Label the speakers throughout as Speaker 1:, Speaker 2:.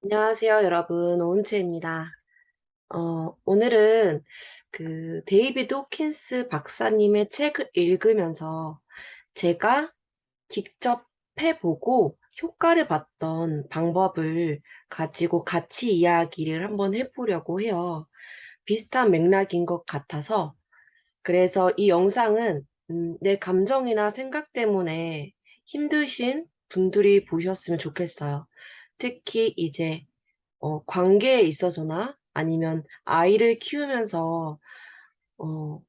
Speaker 1: 안녕하세요, 여러분. 오은채입니다. 오늘은 데이비드 호킨스 박사님의 책을 읽으면서 제가 직접 해보고 효과를 봤던 방법을 가지고 같이 이야기를 한번 해보려고 해요. 비슷한 맥락인 것 같아서. 그래서 이 영상은 내 감정이나 생각 때문에 힘드신 분들이 보셨으면 좋겠어요. 특히 이제 관계에 있어서나 아니면 아이를 키우면서 어,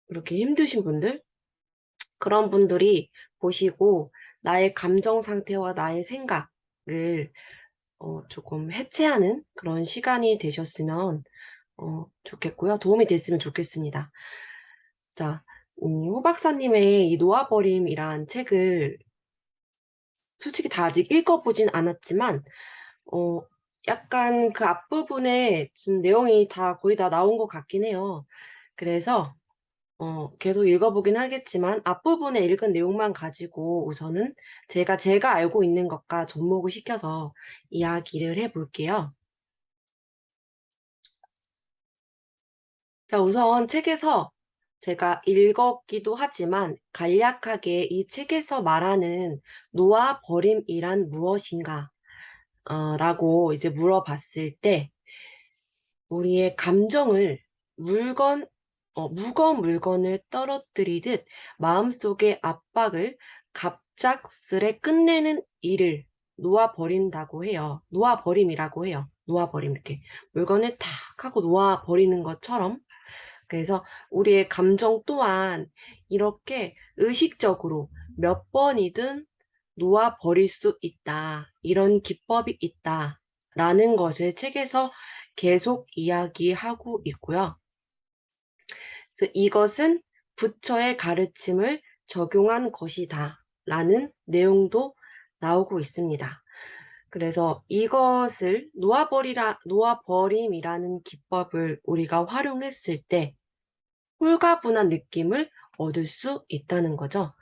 Speaker 1: 이렇게 힘드신 분들, 그런 분들이 보시고 나의 감정 상태와 나의 생각을 조금 해체하는 그런 시간이 되셨으면 좋겠고요. 도움이 됐으면 좋겠습니다. 자, 호 박사님의 이 놓아버림이란 책을 솔직히 다 아직 읽어보진 않았지만 어, 약간 그 앞부분에 지금 내용이 다 거의 다 나온 것 같긴 해요. 그래서 계속 읽어보긴 하겠지만 앞부분에 읽은 내용만 가지고 우선은 제가 알고 있는 것과 접목을 시켜서 이야기를 해볼게요. 자, 우선 책에서 제가 읽었기도 하지만 간략하게 이 책에서 말하는 놓아버림이란 무엇인가 라고 이제 물어봤을 때 우리의 감정을 물건, 무거운 물건을 떨어뜨리듯 마음속의 압박을 갑작스레 끝내는 일을 놓아버린다고 해요. 놓아버림이라고 해요. 놓아버림, 이렇게. 물건을 탁 하고 놓아버리는 것처럼. 그래서 우리의 감정 또한 이렇게 의식적으로 몇 번이든 놓아버릴 수 있다. 이런 기법이 있다. 라는 것을 책에서 계속 이야기하고 있고요. 그래서 이것은 부처의 가르침을 적용한 것이다. 라는 내용도 나오고 있습니다. 그래서 이것을 놓아버림이라는 기법을 우리가 활용했을 때 홀가분한 느낌을 얻을 수 있다는 거죠.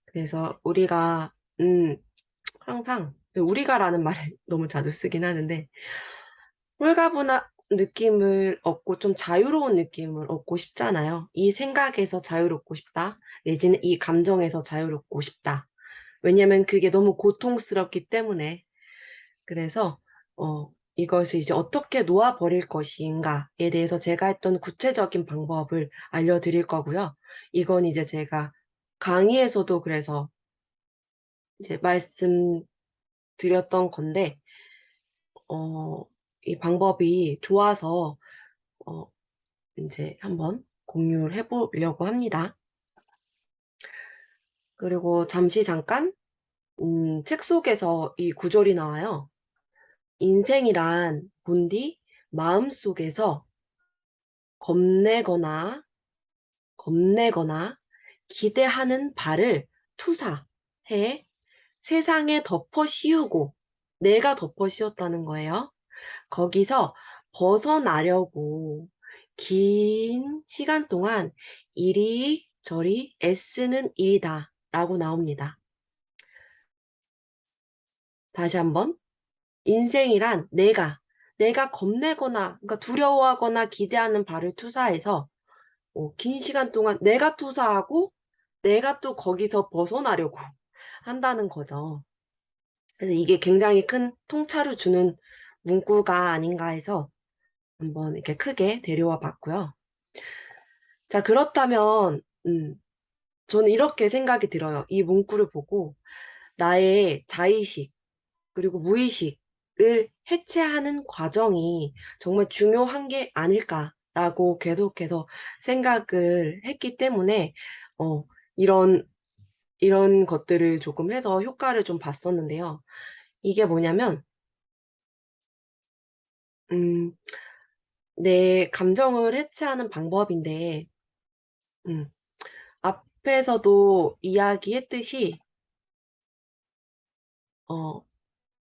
Speaker 1: 그래서 우리가, 항상, 우리가라는 말을 너무 자주 쓰긴 하는데, 홀가분한 느낌을 얻고 좀 자유로운 느낌을 얻고 싶잖아요. 이 생각에서 자유롭고 싶다. 내지는 이 감정에서 자유롭고 싶다. 왜냐면 그게 너무 고통스럽기 때문에. 그래서, 이것을 이제 어떻게 놓아버릴 것인가에 대해서 제가 했던 구체적인 방법을 알려드릴 거고요. 이건 이제 제가 강의에서도 그래서 이제 말씀드렸던 건데, 어, 이 방법이 좋아서, 어, 이제 한번 공유를 해보려고 합니다. 그리고 잠깐, 책 속에서 이 구절이 나와요. 인생이란 본디 마음속에서 겁내거나, 겁내거나 기대하는 바를 투사해 세상에 덮어 씌우고 내가 덮어 씌웠다는 거예요. 거기서 벗어나려고 긴 시간 동안 이리저리 애쓰는 일이다 라고 나옵니다. 다시 한번 인생이란 내가 겁내거나 그러니까 두려워하거나 기대하는 바를 투사해서 긴 시간 동안 내가 투사하고 내가 또 거기서 벗어나려고 한다는 거죠. 그래서 이게 굉장히 큰 통찰을 주는 문구가 아닌가 해서 한번 이렇게 크게 데려와 봤고요. 자, 그렇다면, 저는 이렇게 생각이 들어요. 이 문구를 보고 나의 자의식, 그리고 무의식을 해체하는 과정이 정말 중요한 게 아닐까라고 계속해서 생각을 했기 때문에, 어, 이런, 이런 것들을 조금 해서 효과를 좀 봤었는데요. 이게 뭐냐면, 음, 내 감정을 해체하는 방법인데, 음, 앞에서도 이야기했듯이, 어,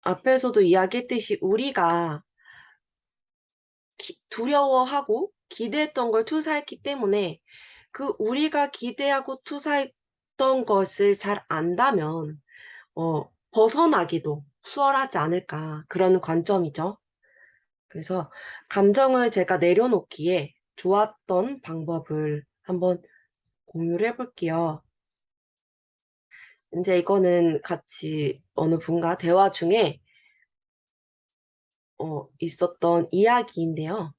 Speaker 1: 앞에서도 이야기했듯이 우리가 두려워하고 기대했던 걸 투사했기 때문에 그 우리가 기대하고 투사했던 것을 잘 안다면, 벗어나기도 수월하지 않을까 그런 관점이죠. 그래서 감정을 제가 내려놓기에 좋았던 방법을 한번 공유를 해 볼게요. 인제 이거는 같이 어느 분과 대화 중에 있었던 이야기인데요.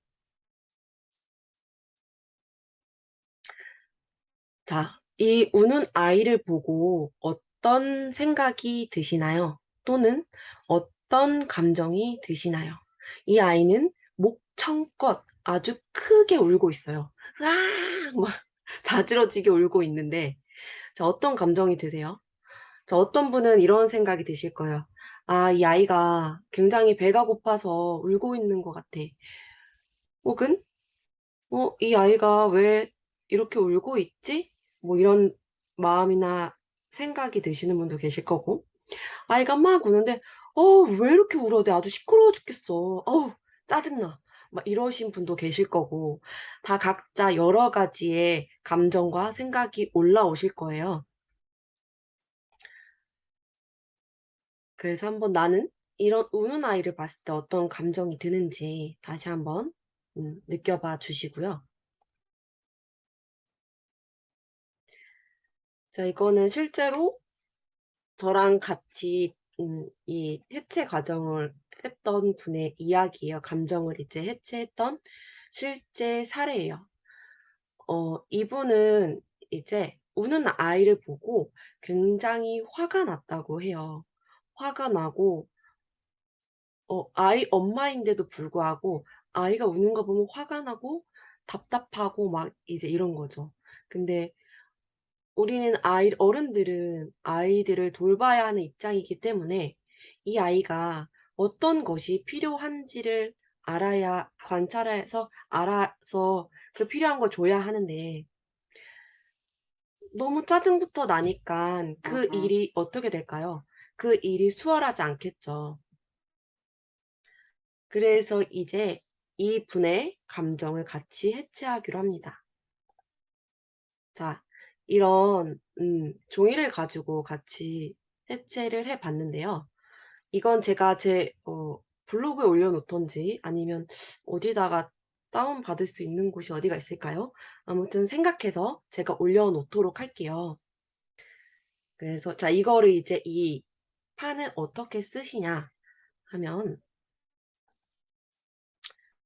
Speaker 1: 자, 이 우는 아이를 보고 어떤 생각이 드시나요? 또는 어떤 감정이 드시나요? 이 아이는 목청껏 아주 크게 울고 있어요. "으아." 막 자지러지게 울고 있는데 자 어떤 감정이 드세요? 자 어떤 분은 이런 생각이 드실 거예요. '아 이 아이가 굉장히 배가 고파서 울고 있는 것 같아.' 혹은 '이 아이가 왜 이렇게 울고 있지?' 뭐 이런 마음이나 생각이 드시는 분도 계실 거고 아이가 막 우는데 왜 이렇게 울어? 내가 아주 시끄러워 죽겠어. 어우 짜증나." 막 이러신 분도 계실 거고 다 각자 여러 가지의 감정과 생각이 올라오실 거예요. 그래서 한번 나는 이런 우는 아이를 봤을 때 어떤 감정이 드는지 다시 한번 느껴봐 주시고요. 자 이거는 실제로 저랑 같이 이 해체 과정을 했던 분의 이야기예요. 감정을 이제 해체했던 실제 사례예요. 이분은 이제 우는 아이를 보고 굉장히 화가 났다고 해요. 화가 나고 아이 엄마인데도 불구하고 아이가 우는 거 보면 화가 나고 답답하고 막 이제 이런 거죠. 근데 우리는 어른들은 아이들을 돌봐야 하는 입장이기 때문에 이 아이가 어떤 것이 필요한지를 알아야 관찰해서 알아서 그 필요한 걸 줘야 하는데 너무 짜증부터 나니깐 그 일이 어떻게 될까요? 그 일이 수월하지 않겠죠. 그래서 이제 이분의 감정을 같이 해체하기로 합니다. 자 이런 종이를 가지고 같이 해체를 해 봤는데요. 이건 제가 제 블로그에 올려 놓던지 아니면 어디다가 다운받을 수 있는 곳이 어디가 있을까요? 아무튼 생각해서 제가 올려 놓도록 할게요. 그래서 자 이거를 이제 이 판을 어떻게 쓰시냐 하면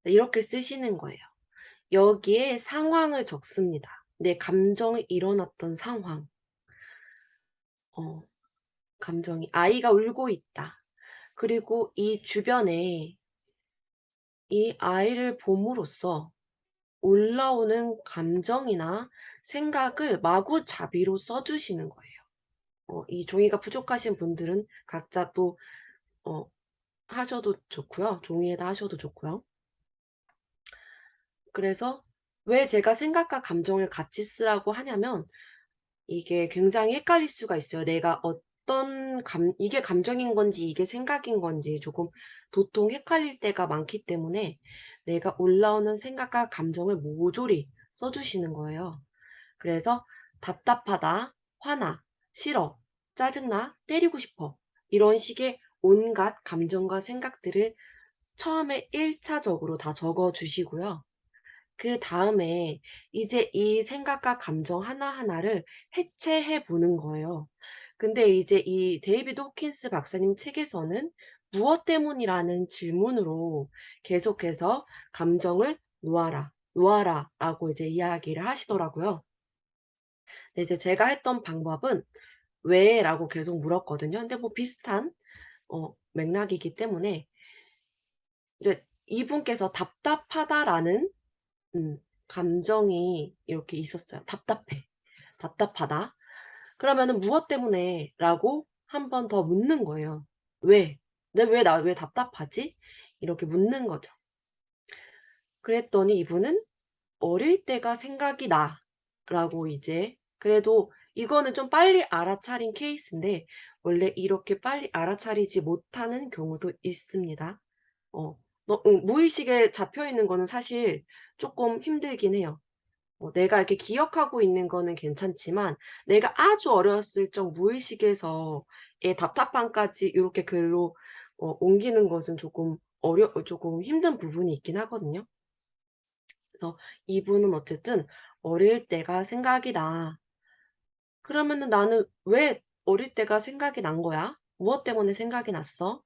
Speaker 1: 이렇게 쓰시는 거예요. 여기에 상황을 적습니다. 내 감정이 일어났던 상황. 어 감정이 아이가 울고 있다. 그리고 이 주변에 이 아이를 봄으로써 올라오는 감정이나 생각을 마구잡이로 써 주시는 거예요. 이 종이가 부족하신 분들은 각자 또 어 하셔도 좋고요. 종이에다 하셔도 좋고요. 그래서 왜 제가 생각과 감정을 같이 쓰라고 하냐면 이게 굉장히 헷갈릴 수가 있어요. 내가 어떤 이게 감정인 건지 이게 생각인 건지 조금 도통 헷갈릴 때가 많기 때문에 내가 올라오는 생각과 감정을 모조리 써 주시는 거예요. 그래서 답답하다, 화나, 싫어, 짜증나, 때리고 싶어 이런 식의 온갖 감정과 생각들을 처음에 1 차적으로 다 적어 주시고요. 그다음에 이제 이 생각과 감정 하나하나를 해체해 보는 거예요. 근데 이제 이 데이비드 호킨스 박사님 책에서는 "무엇 때문이라는 질문으로 계속해서 감정을 놓아라, 놓아라."라고 이제 이야기를 하시더라고요. 근데 이제 제가 했던 방법은 "왜?"라고 계속 물었거든요. 근데 뭐 비슷한 맥락이기 때문에 이제 이분께서 "답답하다."라는 감정이 이렇게 있었어요. "답답해. 답답하다." 그러면은 "무엇 때문에?"라고 한 번 더 묻는 거예요. "왜? 나 왜 답답하지?" 이렇게 묻는 거죠. 그랬더니 이분은 "어릴 때가 생각이 나."라고 이제 그래도 이거는 좀 빨리 알아차린 케이스인데 원래 이렇게 빨리 알아차리지 못하는 경우도 있습니다. 무의식에 잡혀 있는 거는 사실 쪼끔 힘들긴 해요. 내가 이렇게 기억하고 있는 거는 괜찮지만 내가 아주 어렸을 적 무의식에서의 답답함까지 요렇게 글로 옮기는 것은 조금 힘든 부분이 있긴 하거든요. 그래서 이분은 어쨌든 "어릴 때가 생각이 나." 그러면은 나는 왜 어릴 때가 생각이 난 거야? 무엇 때문에 생각이 났어?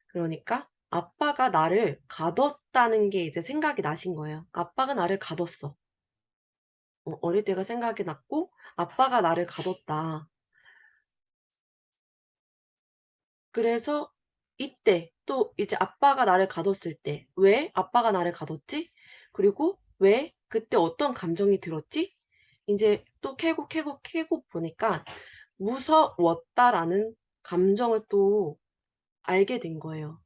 Speaker 1: 그러니까 아빠가 나를 가뒀다는 게 이제 생각이 나신 거예요. 아빠가 나를 가뒀어. 어릴 때가 생각이 났고 아빠가 나를 가뒀다. 그래서 이때 또 이제 아빠가 나를 가뒀을 때 '왜 아빠가 나를 가뒀지?' 그리고 '왜 그때 어떤 감정이 들었지?' 인제 또 캐고, 캐고, 캐고 보니까 '무서웠다.'라는 감정을 또 알게 된 거예요.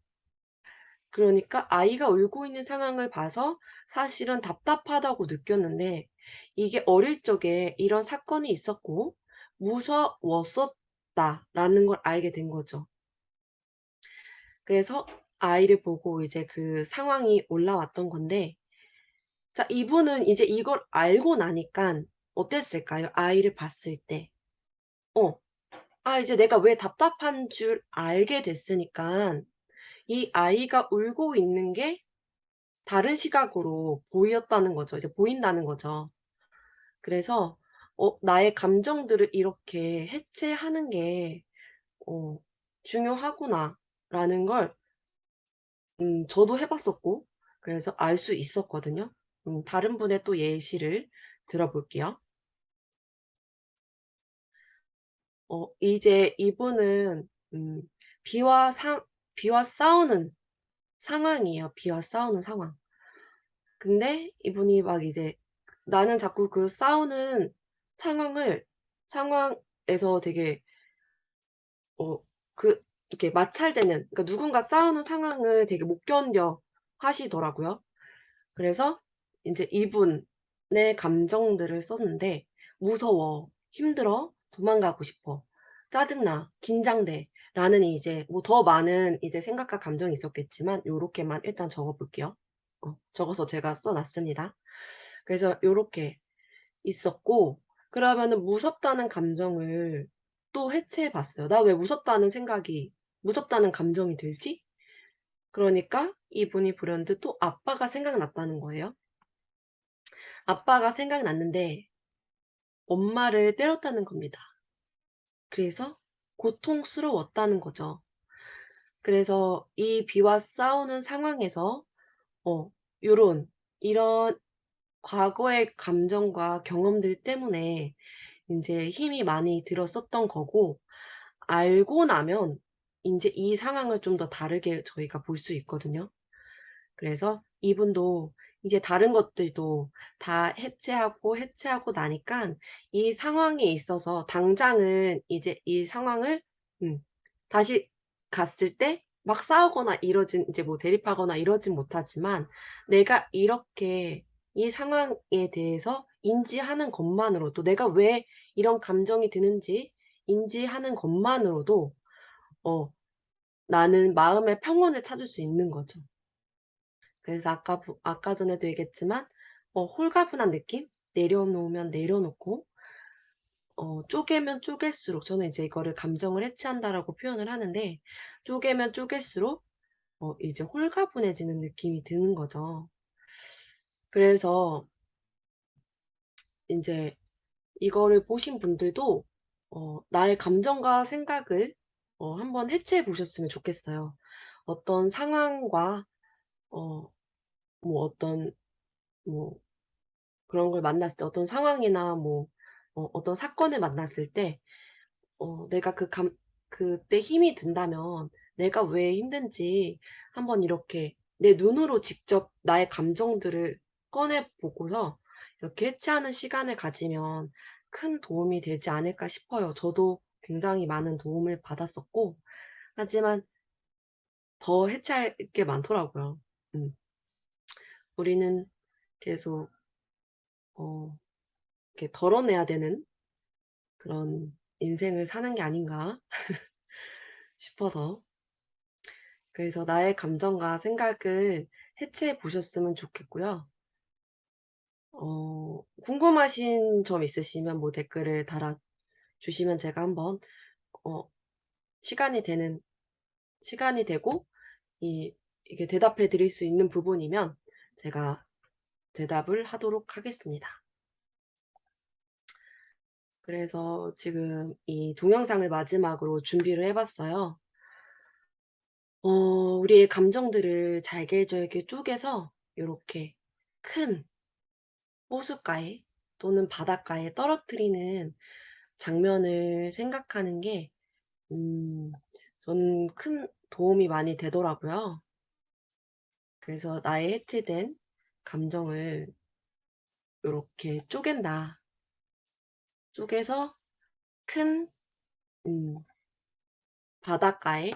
Speaker 1: 그러니까 아이가 울고 있는 상황을 봐서 사실은 답답하다고 느꼈는데 이게 어릴 적에 이런 사건이 있었고 '무서웠었다.'라는 걸 알게 된 거죠. 그래서 아이를 보고 이제 그 상황이 올라왔던 건데 자 이분은 이제 이걸 알고 나니깐 어땠을까요? 아이를 봤을 때. 어. 이제 내가 왜 답답한 줄 알게 됐으니깐 이 아이가 울고 있는 게 다른 시각으로 보였다는 거죠. 이제 보인다는 거죠. 그래서 '나의 감정들을 이렇게 해체하는 게 어 중요하구나.'라는 걸 저도 해 봤었고 그래서 알 수 있었거든요. 다른 분의 또 예시를 들어 볼게요. 이제 이분은 비와 상 비와 싸우는 상황이에요. 비와 싸우는 상황. 근데 이분이 막 이제 나는 자꾸 그 싸우는 상황을 상황에서 되게 어 이렇게 마찰되는 그러니까 누군가 싸우는 상황을 되게 못 견뎌 하시더라고요. 그래서 인제 이분의 감정들을 썼는데 "무서워. 힘들어. 도망가고 싶어. 짜증나. 긴장돼." 라는 이제 뭐 더 많은 이제 생각과 감정이 있었겠지만 요렇게만 일단 적어 볼게요. 적어서 제가 써 놨습니다. 그래서 요렇게 있었고 그러면은 무섭다는 감정을 또 해체해 봤어요. '나 왜 무섭다는 감정이 들지?' 그러니까 이분이 불현듯 또 아빠가 생각났다는 거예요. 아빠가 생각났는데 엄마를 때렸다는 겁니다. 그래서 고통스러웠다는 거죠. 그래서 이 비와 싸우는 상황에서 어 요런 이런 과거의 감정과 경험들 때문에 인제 힘이 많이 들었었던 거고 알고 나면 인제 이 상황을 좀 더 다르게 저희가 볼 수 있거든요. 그래서 이분도 이제 다른 것들도 다 해체하고 나니깐 이 상황에 있어서 당장은 이제 이 상황을 음 다시 갔을 때 막 싸우거나 이러진 이제 뭐 대립하거나 이러진 못하지만 내가 이렇게 이 상황에 대해서 인지하는 것만으로도 내가 왜 이런 감정이 드는지 인지하는 것만으로도 어 나는 마음의 평온을 찾을 수 있는 거죠. 그래서 아까 전에도 얘기했지만 홀가분한 느낌? 내려놓으면 내려놓고 쪼개면 쪼갤수록 저는 이제 이거를 감정을 해체한다라고 표현을 하는데 쪼개면 쪼갤수록 이제 홀가분해지는 느낌이 드는 거죠. 그래서 인제 이거를 보신 분들도 나의 감정과 생각을 한번 해체해 보셨으면 좋겠어요. 어떤 상황과 어 어떤 뭐 그런 걸 만났을 때 어떤 상황이나 뭐 어떤 사건을 만났을 때 내가 그때 힘이 든다면 내가 왜 힘든지 한번 이렇게 내 눈으로 직접 나의 감정들을 꺼내 보고서 이렇게 해체하는 시간을 가지면 큰 도움이 되지 않을까 싶어요. 저도 굉장히 많은 도움을 받았었고 하지만 더 해체할 게 많더라고요. 음. 우리는 계속 어 이렇게 덜어내야 되는 그런 인생을 사는 게 아닌가 싶어서 그래서 나의 감정과 생각을 해체해 보셨으면 좋겠고요. 궁금하신 점 있으시면 뭐 댓글을 달아주시면 제가 한번 어 시간이 되는 시간이 되고 이게 대답해 드릴 수 있는 부분이면 제가 대답을 하도록 하겠습니다. 그래서 지금 이 동영상을 마지막으로 준비를 해 봤어요. 우리의 감정들을 잘게 잘게 쪼개서 요렇게 큰 호숫가에 또는 바닷가에 떨어뜨리는 장면을 생각하는 게 음 저는 큰 도움이 많이 되더라고요. 그래서 나의 해체된 감정을 요렇게 쪼갠다. 쪼개서 큰 음 바닷가에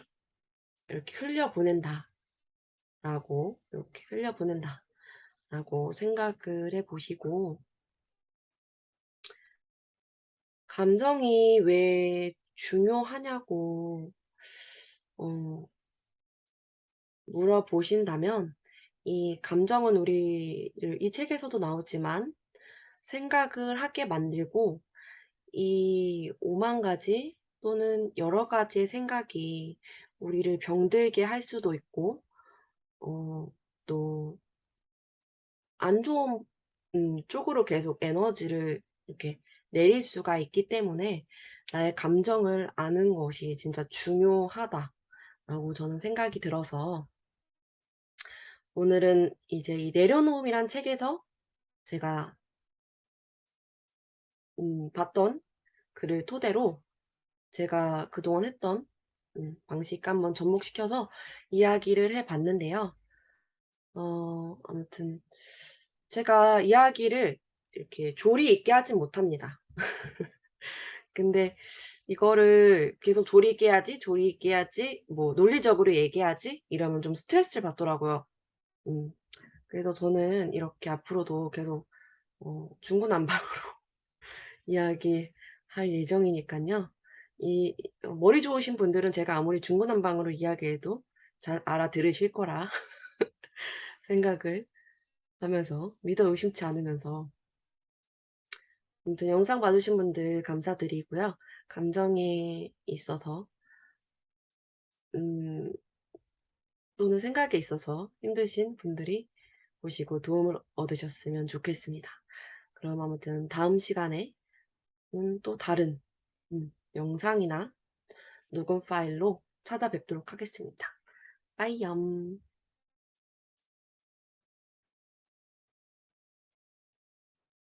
Speaker 1: 이렇게 흘려보낸다라고 이렇게 흘려보낸다라고 생각을 해 보시고 감정이 왜 중요하냐고 어 물어보신다면 이 감정은 우리를 이 책에서도 나오지만 생각을 하게 만들고 이 오만 가지 또는 여러 가지의 생각이 우리를 병들게 할 수도 있고 또 안 좋은 쪽으로 계속 에너지를 이렇게 내릴 수가 있기 때문에 '나의 감정을 아는 것이 진짜 중요하다.'라고 저는 생각이 들어서 오늘은 이제 이 내려놓음이란 책에서 제가 봤던 글을 토대로 제가 그동안 했던 방식 한번 접목시켜서 이야기를 해 봤는데요. 아무튼 제가 이야기를 이렇게 조리 있게 하진 못합니다. 근데 이거를 계속 조리 있게 해야지, 조리 있게 해야지, 뭐 논리적으로 얘기해야지 이러면 좀 스트레스를 받더라고요. 음. 그래서 저는 이렇게 앞으로도 계속 중구난방으로 이야기할 예정이니깐요. 머리 좋으신 분들은 제가 아무리 중구난방으로 이야기해도 잘 알아들으실 거라 생각을 하면서 믿어 의심치 않으면서 아무튼 영상 봐주신 분들 감사드리고요. 감정에 있어서 음 또는 생각에 있어서 힘드신 분들이 보시고 도움을 얻으셨으면 좋겠습니다. 그럼 아무튼 다음 시간에는 또 다른 영상이나 녹음 파일로 찾아뵙도록 하겠습니다. 빠이염.